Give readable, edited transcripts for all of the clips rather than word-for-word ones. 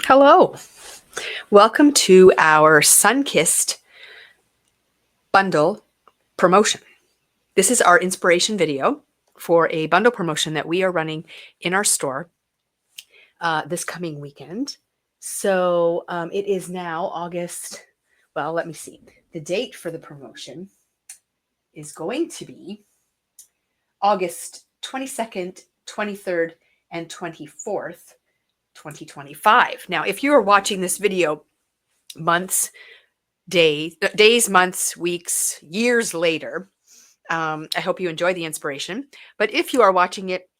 Hello, welcome to our Sunkissed bundle promotion. This is our inspiration video for a bundle promotion that we are running in our store this coming weekend. So it is now August. Well, let me see. The date for the promotion is going to be August 22nd, 23rd, and 24th, 2025. Now, if you are watching this video days, months, weeks, years later, I hope you enjoy the inspiration. But if you are watching it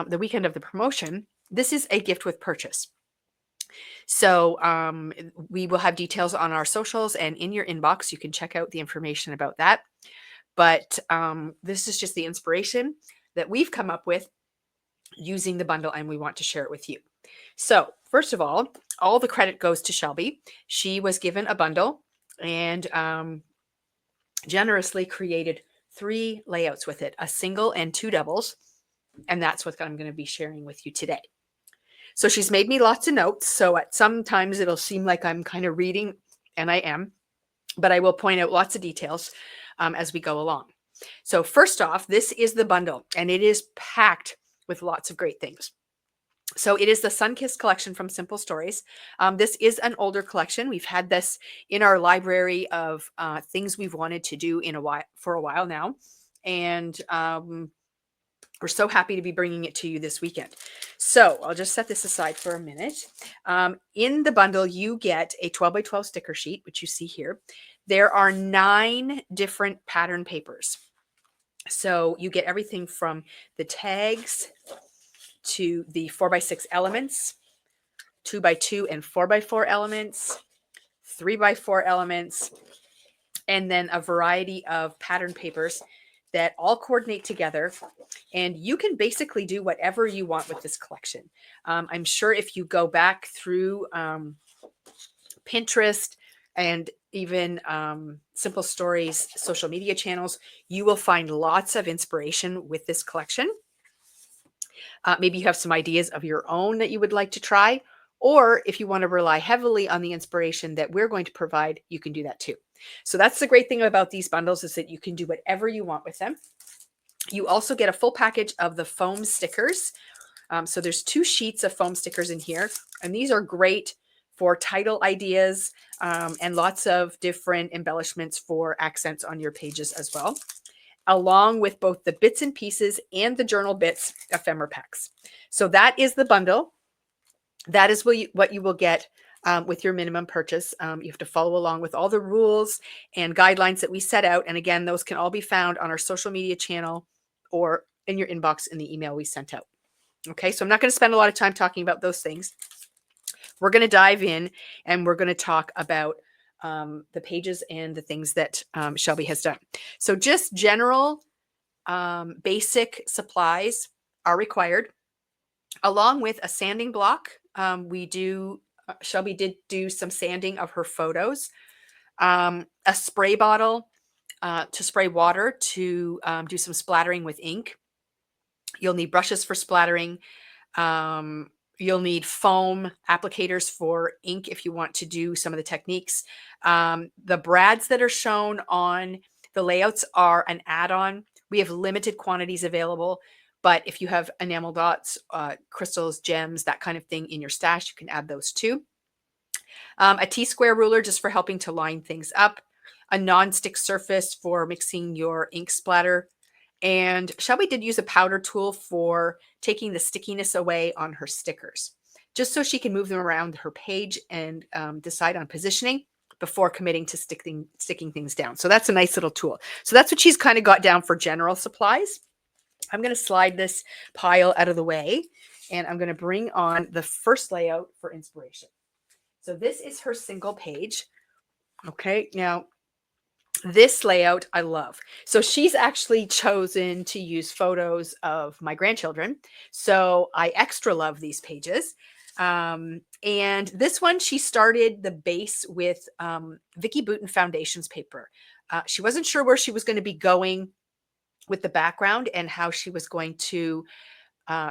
the weekend of the promotion, this is a gift with purchase. So we will have details on our socials and in your inbox. You can check out the information about that. But this is just the inspiration that we've come up with using the bundle, and we want to share it with you. So first of all the credit goes to Shelby. She was given a bundle and generously created 3 layouts with it, a single and 2 doubles. And that's what I'm going to be sharing with you today. So she's made me lots of notes. So at sometimes it'll seem like I'm kind of reading, and I am, but I will point out lots of details as we go along. So first off, this is the bundle, and it is packed with lots of great things. So it is the Sunkissed collection from Simple Stories. This is an older collection. We've had this in our library of things we've wanted to do for a while now. And we're so happy to be bringing it to you this weekend. So I'll just set this aside for a minute. In the bundle, you get a 12 by 12 sticker sheet, which you see here. There are 9 different pattern papers. So you get everything from the tags to the 4x6 elements, 2x2 and 4x4 elements, 3x4 elements, and then a variety of pattern papers that all coordinate together. And you can basically do whatever you want with this collection. I'm sure if you go back through Pinterest and even Simple Stories social media channels, you will find lots of inspiration with this collection. Maybe you have some ideas of your own that you would like to try, or if you want to rely heavily on the inspiration that we're going to provide, you can do that too. So that's the great thing about these bundles, is that you can do whatever you want with them. You also get a full package of the foam stickers. So there's 2 sheets of foam stickers in here, and these are great for title ideas and lots of different embellishments for accents on your pages as well, along with both the bits and pieces and the journal bits ephemera packs. So that is the bundle. That is what you will get with your minimum purchase. You have to follow along with all the rules and guidelines that we set out. And again, those can all be found on our social media channel or in your inbox in the email we sent out. Okay, so I'm not going to spend a lot of time talking about those things. We're going to dive in and we're going to talk about the pages and the things that Shelby has done. So just general basic supplies are required, along with a sanding block. Shelby did do some sanding of her photos, a spray bottle to spray water to do some splattering with ink. You'll need brushes for splattering. You'll need foam applicators for ink if you want to do some of the techniques. The brads that are shown on the layouts are an add-on. We have limited quantities available, but if you have enamel dots, crystals, gems, that kind of thing in your stash, you can add those too. A T-square ruler just for helping to line things up. A non-stick surface for mixing your ink splatter. And Shelby did use a powder tool for taking the stickiness away on her stickers, just so she can move them around her page and decide on positioning before committing to sticking things down. So that's a nice little tool. So that's what she's kind of got down for general supplies. I'm going to slide this pile out of the way, and I'm going to bring on the first layout for inspiration. So this is her single page. Okay, now this layout I love. So she's actually chosen to use photos of my grandchildren. So I extra love these pages. And this one, she started the base with Vicki Boutin Foundations paper. She wasn't sure where she was going to be going with the background and how she was going to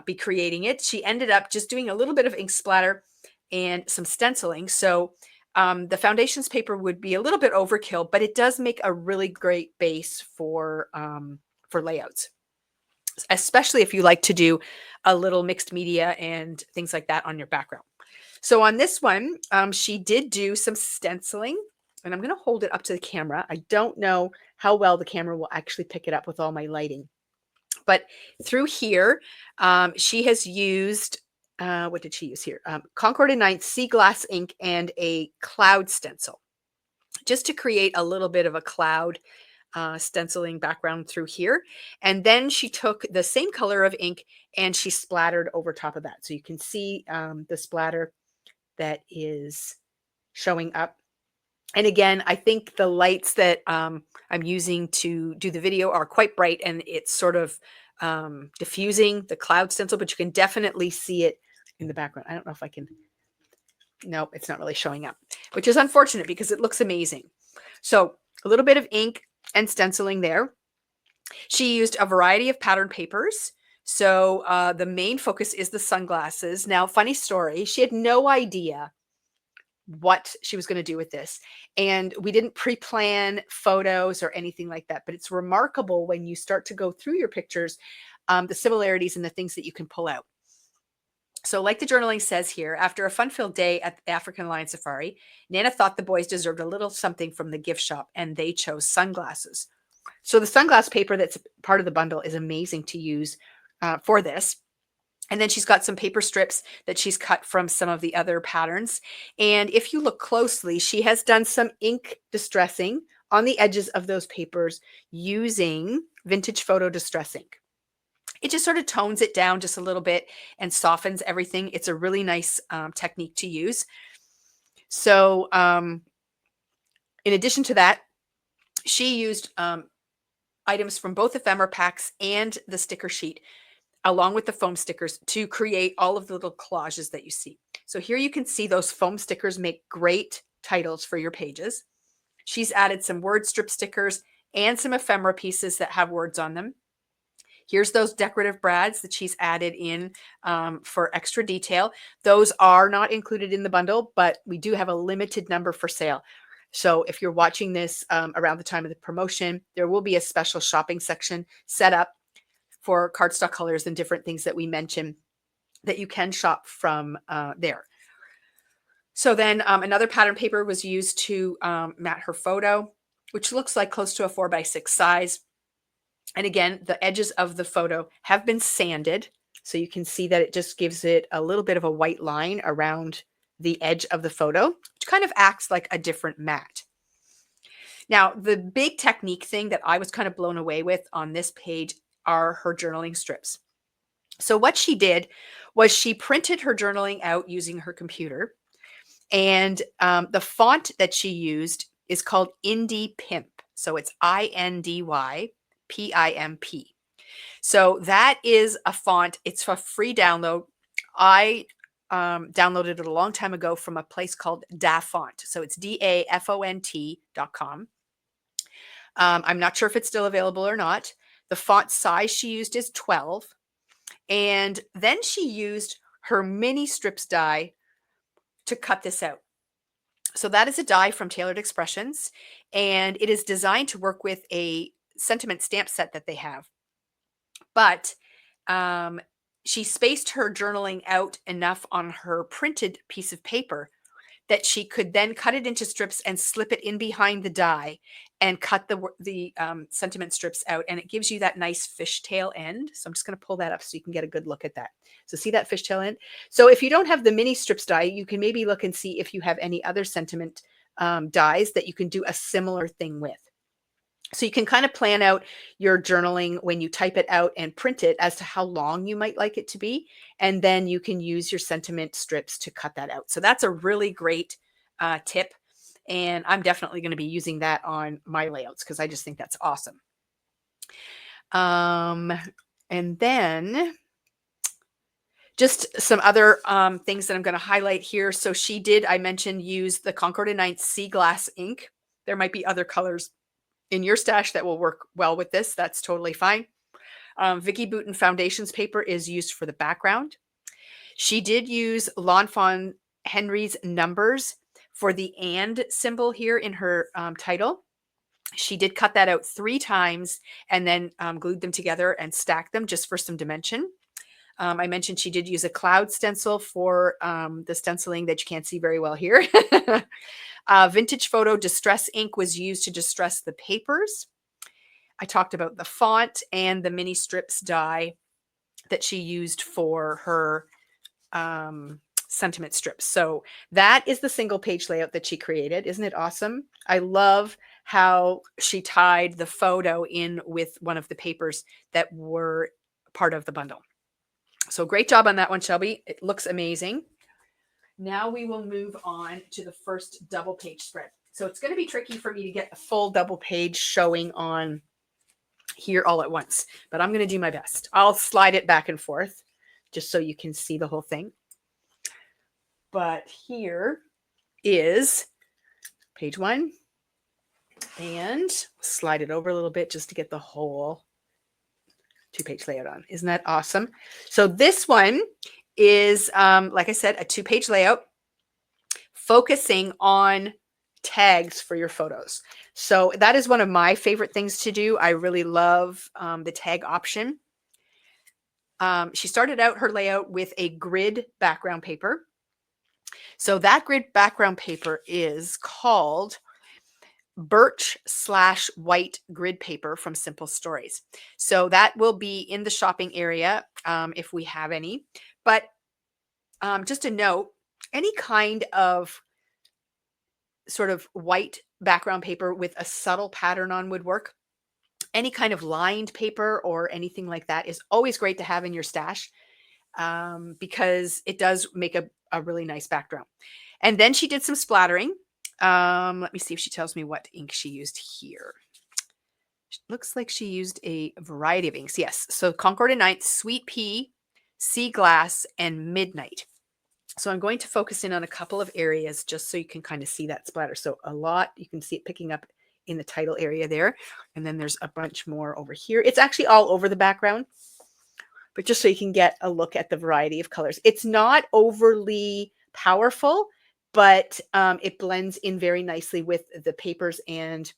be creating it. She ended up just doing a little bit of ink splatter and some stenciling. So the foundations paper would be a little bit overkill, but it does make a really great base for layouts, especially if you like to do a little mixed media and things like that on your background. So on this one, she did do some stenciling, and I'm going to hold it up to the camera. I don't know how well the camera will actually pick it up with all my lighting, but through here, she has used, what did she use here? Concord and Ninth sea glass ink and a cloud stencil, just to create a little bit of a cloud stenciling background through here. And then she took the same color of ink and she splattered over top of that. So you can see the splatter that is showing up. And again, I think the lights that I'm using to do the video are quite bright, and it's sort of diffusing the cloud stencil, but you can definitely see it in the background. I don't know if I can. Nope, it's not really showing up, which is unfortunate because it looks amazing. So a little bit of ink and stenciling there. She used a variety of pattern papers. So the main focus is the sunglasses. Now, funny story, she had no idea what she was going to do with this. And we didn't pre-plan photos or anything like that, but it's remarkable when you start to go through your pictures, the similarities and the things that you can pull out. So like the journaling says here, after a fun-filled day at the African Lion Safari, Nana thought the boys deserved a little something from the gift shop, and they chose sunglasses. So the sunglass paper that's part of the bundle is amazing to use for this. And then she's got some paper strips that she's cut from some of the other patterns. And if you look closely, she has done some ink distressing on the edges of those papers using vintage photo distress ink. It just sort of tones it down just a little bit and softens everything. It's a really nice technique to use. So in addition to that, she used items from both ephemera packs and the sticker sheet, along with the foam stickers, to create all of the little collages that you see. So here you can see those foam stickers make great titles for your pages. She's added some word strip stickers and some ephemera pieces that have words on them. Here's those decorative brads that she's added in for extra detail. Those are not included in the bundle, but we do have a limited number for sale. So if you're watching this around the time of the promotion, there will be a special shopping section set up for cardstock colors and different things that we mentioned that you can shop from there. So then another pattern paper was used to mat her photo, which looks like close to a 4x6 size. And again, the edges of the photo have been sanded. So you can see that it just gives it a little bit of a white line around the edge of the photo, which kind of acts like a different mat. Now, the big technique thing that I was kind of blown away with on this page are her journaling strips. So what she did was she printed her journaling out using her computer. And the font that she used is called Indie Pimp. So it's INDYPIMP. So that is a font. It's a free download. I downloaded it a long time ago from a place called DaFont. So it's DAFONT.com. I'm not sure if it's still available or not. The font size she used is 12. And then she used her mini strips die to cut this out. So that is a die from Tailored Expressions, and it is designed to work with a sentiment stamp set that they have. But she spaced her journaling out enough on her printed piece of paper that she could then cut it into strips and slip it in behind the die and cut the sentiment strips out. And it gives you that nice fishtail end. So I'm just going to pull that up so you can get a good look at that. So see that fishtail end? So if you don't have the mini strips die, you can maybe look and see if you have any other sentiment dies that you can do a similar thing with. So you can kind of plan out your journaling when you type it out and print it as to how long you might like it to be. And then you can use your sentiment strips to cut that out. So that's a really great tip. And I'm definitely going to be using that on my layouts because I just think that's awesome. And then just some other things that I'm going to highlight here. So she did, I mentioned, use the Concord and Ninth sea glass ink. There might be other colors in your stash that will work well with this. That's totally fine. Vicky Bouton foundations paper is used for the background. She did use Lawn Fawn Henry's numbers for the and symbol here in her title. She did cut that out 3 times and then glued them together and stacked them just for some dimension. I mentioned she did use a cloud stencil for the stenciling that you can't see very well here. Vintage photo distress ink was used to distress the papers. I talked about the font and the mini strips die that she used for her sentiment strips. So that is the single page layout that she created. Isn't it awesome? I love how she tied the photo in with one of the papers that were part of the bundle. So great job on that one, Shelby. It looks amazing. Now we will move on to the first double page spread. So it's going to be tricky for me to get a full double page showing on here all at once, but I'm going to do my best. I'll slide it back and forth just so you can see the whole thing. But here is page 1, and slide it over a little bit just to get the whole 2-page layout on. Isn't that awesome? So this one is, like I said, a 2-page layout focusing on tags for your photos. So that is one of my favorite things to do. I really love the tag option. She started out her layout with a grid background paper. So that grid background paper is called birch/white grid paper from Simple Stories. So that will be in the shopping area if we have any. But just a note, any kind of sort of white background paper with a subtle pattern on would work. Any kind of lined paper or anything like that is always great to have in your stash because it does make a really nice background. And then she did some splattering. Let me see if she tells me what ink she used here. Looks like she used a variety of inks. Yes. So Concord and Ninth, Sweet Pea, Sea Glass, and Midnight. So I'm going to focus in on a couple of areas just so you can kind of see that splatter. So a lot, you can see it picking up in the title area there. And then there's a bunch more over here. It's actually all over the background, but just so you can get a look at the variety of colors. It's not overly powerful, but it blends in very nicely with the papers and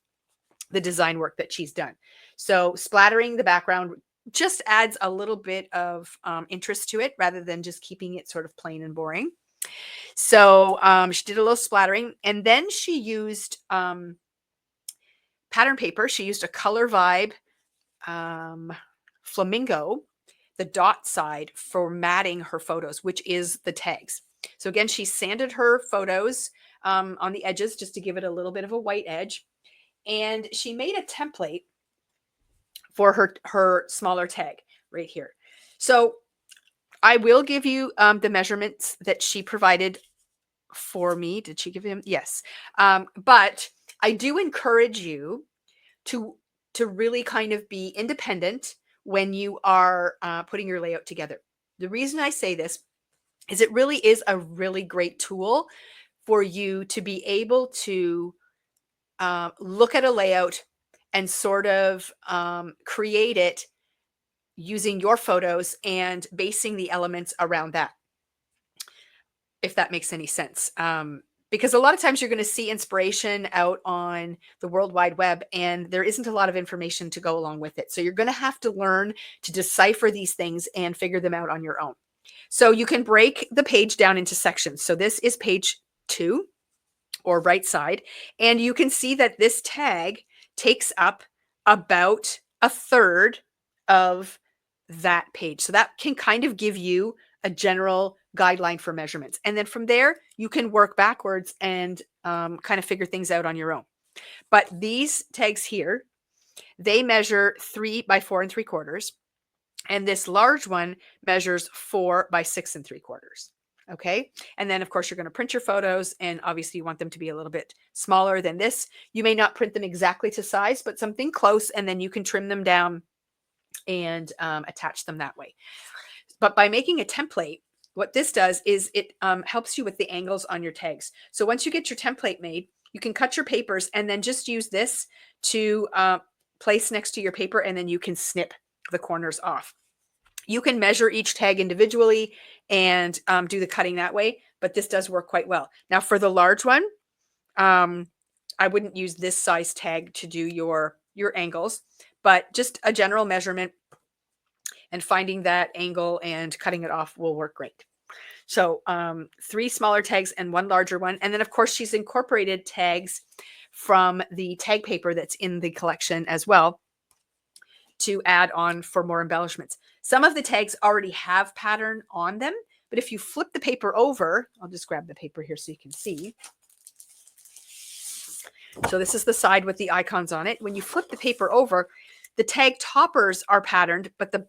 the design work that she's done. So splattering the background just adds a little bit of interest to it rather than just keeping it sort of plain and boring. So she did a little splattering, and then she used pattern paper. She used a Color Vibe Flamingo, the dot side, for matting her photos, which is the tags. So again, she sanded her photos on the edges just to give it a little bit of a white edge. And she made a template for her smaller tag right here. So I will give you the measurements that she provided for me. Did she give him? Yes. But I do encourage you to really kind of be independent when you are putting your layout together. The reason I say this is it really is a really great tool for you to be able to look at a layout and sort of create it using your photos and basing the elements around that, if that makes any sense. Because a lot of times you're going to see inspiration out on the World Wide Web, and there isn't a lot of information to go along with it. So you're going to have to learn to decipher these things and figure them out on your own. So you can break the page down into sections. So this is page 2, or right side, and you can see that this tag takes up about a third of that page. So that can kind of give you a general guideline for measurements. And then from there, you can work backwards and kind of figure things out on your own. But these tags here, they measure 3 by 4 3/4. And this large one measures 4 by 6 3/4. Okay. And then of course you're going to print your photos, and obviously you want them to be a little bit smaller than this. You may not print them exactly to size, but something close, and then you can trim them down and attach them that way. But by making a template, what this does is it helps you with the angles on your tags. So once you get your template made, you can cut your papers and then just use this to place next to your paper, and then you can snip the corners off. You can measure each tag individually and do the cutting that way, but this does work quite well. Now for the large one, I wouldn't use this size tag to do your angles, but just a general measurement and finding that angle and cutting it off will work great. So 3 smaller tags and 1 larger one. And then of course she's incorporated tags from the tag paper that's in the collection as well to add on for more embellishments. Some of the tags already have pattern on them, but if you flip the paper over, I'll just grab the paper here so you can see. So this is the side with the icons on it. When you flip the paper over, the tag toppers are patterned, but the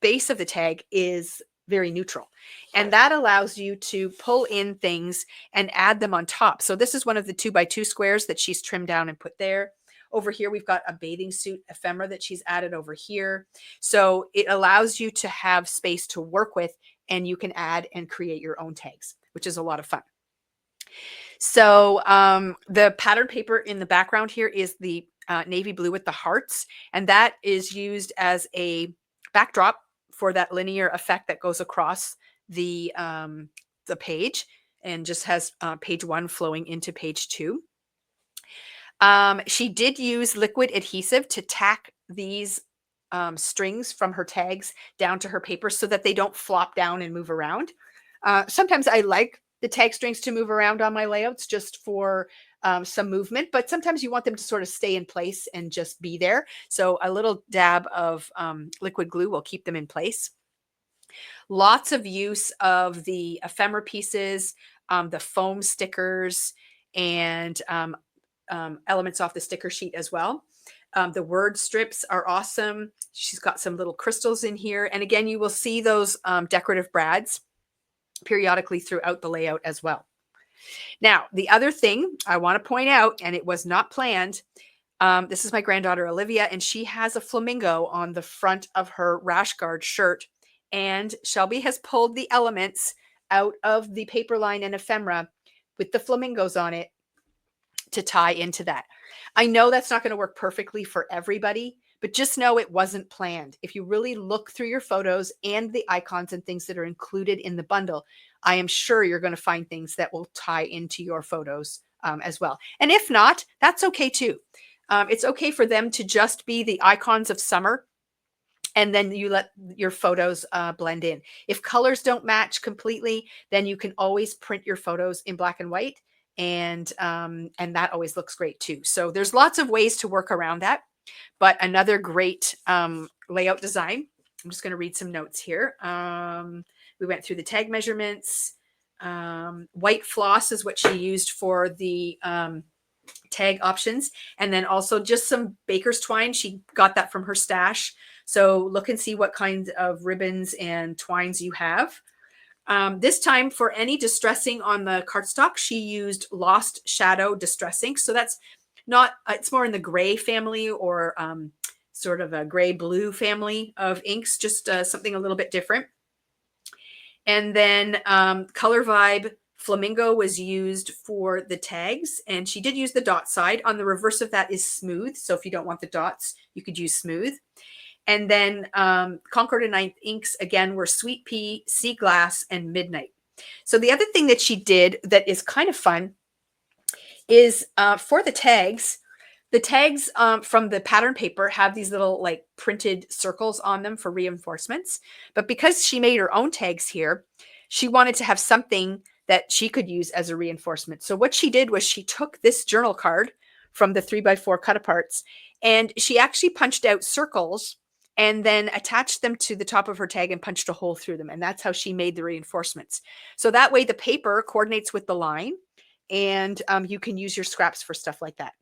base of the tag is very neutral. And that allows you to pull in things and add them on top. So this is one of the 2x2 squares that she's trimmed down and put there. Over here, we've got a bathing suit ephemera that she's added over here. So it allows you to have space to work with, and you can add and create your own tags, which is a lot of fun. So the pattern paper in the background here is the navy blue with the hearts, and that is used as a backdrop for that linear effect that goes across the page and just has page 1 flowing into page 2. She did use liquid adhesive to tack these strings from her tags down to her paper so that they don't flop down and move around. Sometimes I like the tag strings to move around on my layouts just for some movement, but sometimes you want them to sort of stay in place and just be there. So a little dab of liquid glue will keep them in place. Lots of use of the ephemera pieces, the foam stickers, and elements off the sticker sheet as well. The word strips are awesome. She's got some little crystals in here. And again, you will see those decorative brads periodically throughout the layout as well. Now, the other thing I want to point out, and it was not planned, this is my granddaughter Olivia, and she has a flamingo on the front of her rash guard shirt. And Shelby has pulled the elements out of the paper line and ephemera with the flamingos on it to tie into that. I know that's not going to work perfectly for everybody, but just know it wasn't planned. If you really look through your photos and the icons and things that are included in the bundle, I am sure you're going to find things that will tie into your photos as well. And if not, that's okay too. It's okay for them to just be the icons of summer, and then you let your photos blend in. If colors don't match completely, then you can always print your photos in black and white, and that always looks great too. So there's lots of ways to work around that, but another great layout design. I'm just going to read some notes here. We went through the tag measurements. White floss is what she used for the tag options, and then also just some baker's twine. She got that from her stash. So look and see what kinds of ribbons and twines you have. This time, for any distressing on the cardstock, she used Lost Shadow Distressing. So that's not, it's more in the gray family, or sort of a gray blue family of inks, just something a little bit different. And then Color Vibe Flamingo was used for the tags, and she did use the dot side. On the reverse of that is Smooth. So if you don't want the dots, you could use Smooth. And then Concord and Ninth inks, again, were Sweet Pea, Sea Glass, and Midnight. So the other thing that she did that is kind of fun is for the tags from the pattern paper have these little like printed circles on them for reinforcements. But because she made her own tags here, she wanted to have something that she could use as a reinforcement. So what she did was she took this journal card from the 3x4 cut aparts, and she actually punched out circles and then attached them to the top of her tag and punched a hole through them. And that's how she made the reinforcements. So that way the paper coordinates with the line, and you can use your scraps for stuff like that.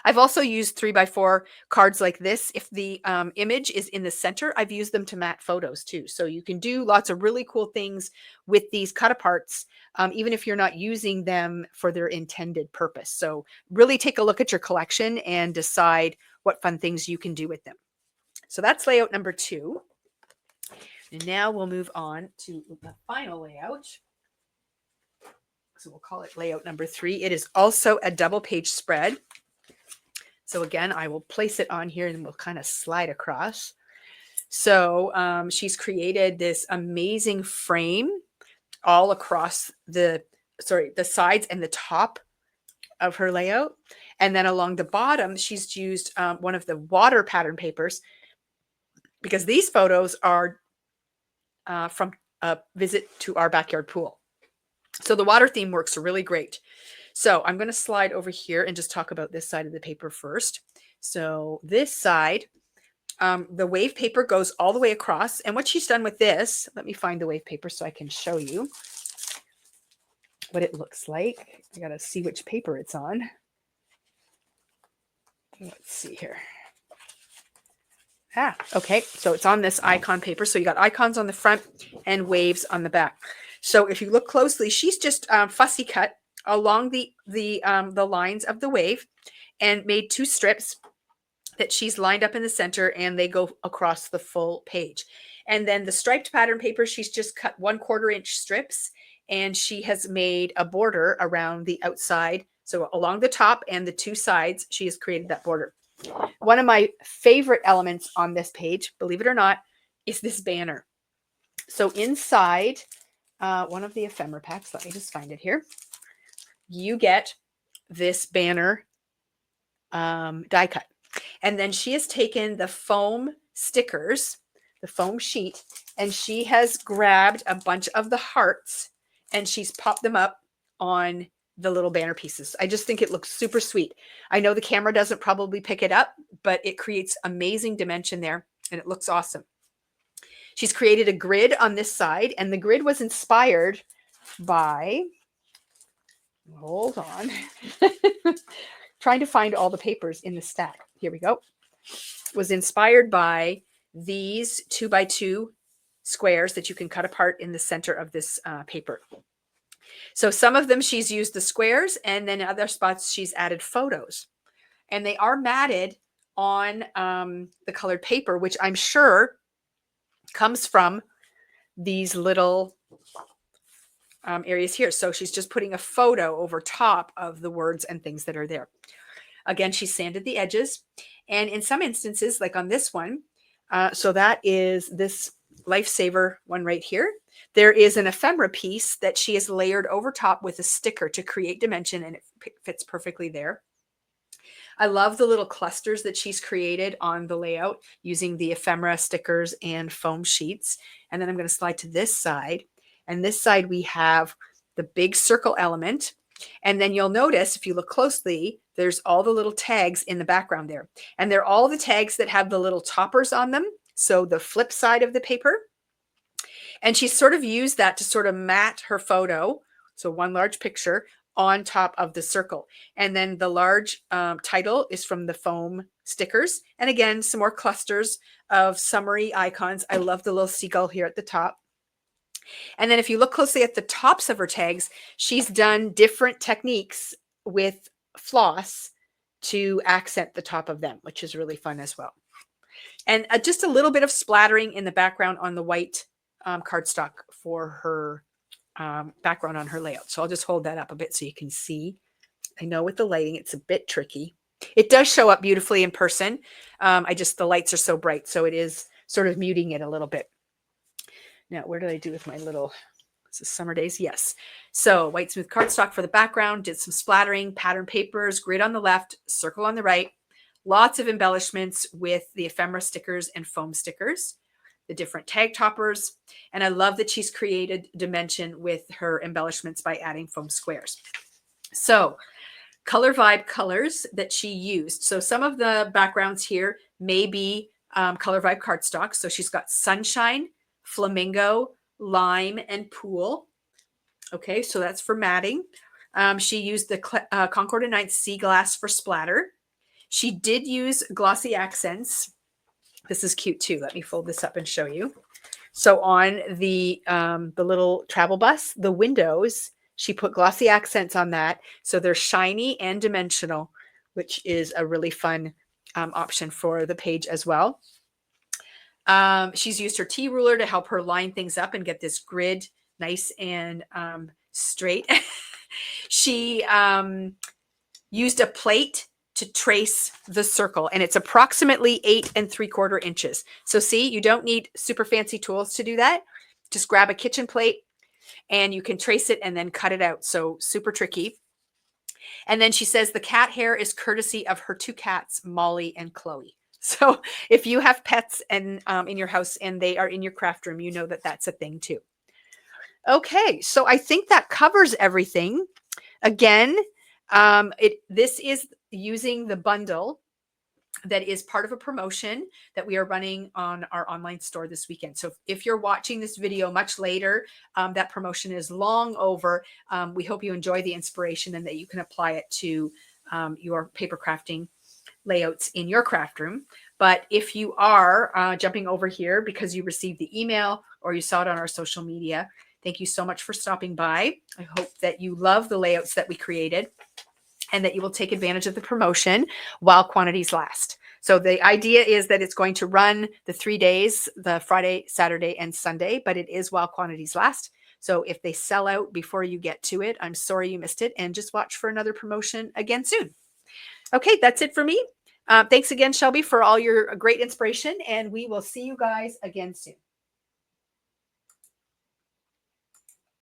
I've also used 3x4 cards like this. If the image is in the center, I've used them to mat photos too. So you can do lots of really cool things with these cut aparts, even if you're not using them for their intended purpose. So really take a look at your collection and decide what fun things you can do with them. So that's layout number 2. And now we'll move on to the final layout. So we'll call it layout number 3. It is also a double page spread. So again, I will place it on here and we'll kind of slide across. So she's created this amazing frame all across the sides and the top of her layout. And then along the bottom, she's used one of the water pattern papers, because these photos are from a visit to our backyard pool. So the water theme works really great. So I'm going to slide over here and just talk about this side of the paper first. So this side, the wave paper goes all the way across. And what she's done with this, let me find the wave paper so I can show you what it looks like. I got to see which paper it's on. Let's see here. Okay. So it's on this icon paper. So you got icons on the front and waves on the back. So if you look closely, she's just fussy cut along the lines of the wave and made 2 strips that she's lined up in the center, and they go across the full page. And then the striped pattern paper, she's just cut 1/4 inch strips, and she has made a border around the outside. So along the top and the 2 sides, she has created that border. One of my favorite elements on this page, believe it or not, is this banner. So inside one of the ephemera packs, let me just find it here, you get this banner die cut. And then she has taken the foam stickers, the foam sheet, and she has grabbed a bunch of the hearts and she's popped them up on the little banner pieces. I just think it looks super sweet. I know the camera doesn't probably pick it up, but it creates amazing dimension there and it looks awesome. She's created a grid on this side, and the grid was inspired by, hold on, trying to find all the papers in the stack. Here we go. Was inspired by these 2x2 squares that you can cut apart in the center of this paper. So some of them she's used the squares, and then other spots she's added photos. And they are matted on the colored paper, which I'm sure comes from these little areas here. So she's just putting a photo over top of the words and things that are there. Again, she sanded the edges. And in some instances, like on this one, so that is this Lifesaver one right here. There is an ephemera piece that she has layered over top with a sticker to create dimension, and it fits perfectly there. I love the little clusters that she's created on the layout using the ephemera stickers and foam sheets. And then I'm going to slide to this side. And this side we have the big circle element. And then you'll notice, if you look closely, there's all the little tags in the background there. And they're all the tags that have the little toppers on them. So the flip side of the paper. And she sort of used that to sort of mat her photo. So one large picture on top of the circle. And then the large title is from the foam stickers. And again, some more clusters of summary icons. I love the little seagull here at the top. And then if you look closely at the tops of her tags, she's done different techniques with floss to accent the top of them, which is really fun as well. And just a little bit of splattering in the background on the white cardstock for her background on her layout. So I'll just hold that up a bit so you can see. I know with the lighting, it's a bit tricky. It does show up beautifully in person. The lights are so bright, so it is sort of muting it a little bit. Now, where did I do with my little, this is summer days? Yes. So white smooth cardstock for the background, did some splattering, pattern papers, grid on the left, circle on the right, lots of embellishments with the ephemera stickers and foam stickers, the different tag toppers. And I love that she's created dimension with her embellishments by adding foam squares. So Color Vibe colors that she used. So some of the backgrounds here may be Color Vibe cardstock. So she's got sunshine, flamingo, lime, and pool. Okay, so that's for matting. She used the Concord and Ninth Sea Glass for splatter. She did use glossy accents. This is cute too. Let me fold this up and show you. So on the little travel bus, the windows, she put glossy accents on that. So they're shiny and dimensional, which is a really fun option for the page as well. She's used her T ruler to help her line things up and get this grid nice and straight. She used a plate to trace the circle, and it's approximately 8 3/4 inches. So see, you don't need super fancy tools to do that. Just grab a kitchen plate, and you can trace it and then cut it out. So super tricky. And then she says the cat hair is courtesy of her two cats, Molly and Chloe. So if you have pets and in your house and they are in your craft room, you know that that's a thing too. Okay, so I think that covers everything. Again, this is using the bundle that is part of a promotion that we are running on our online store this weekend. So if you're watching this video much later, that promotion is long over. We hope you enjoy the inspiration and that you can apply it to your paper crafting layouts in your craft room. But if you are jumping over here because you received the email or you saw it on our social media, thank you so much for stopping by. I hope that you love the layouts that we created and that you will take advantage of the promotion while quantities last. So the idea is that it's going to run the 3 days, the Friday, Saturday, and Sunday, but it is while quantities last. So if they sell out before you get to it, I'm sorry you missed it, and just watch for another promotion again soon. Okay, that's it for me. Thanks again, Shelby, for all your great inspiration, and we will see you guys again soon.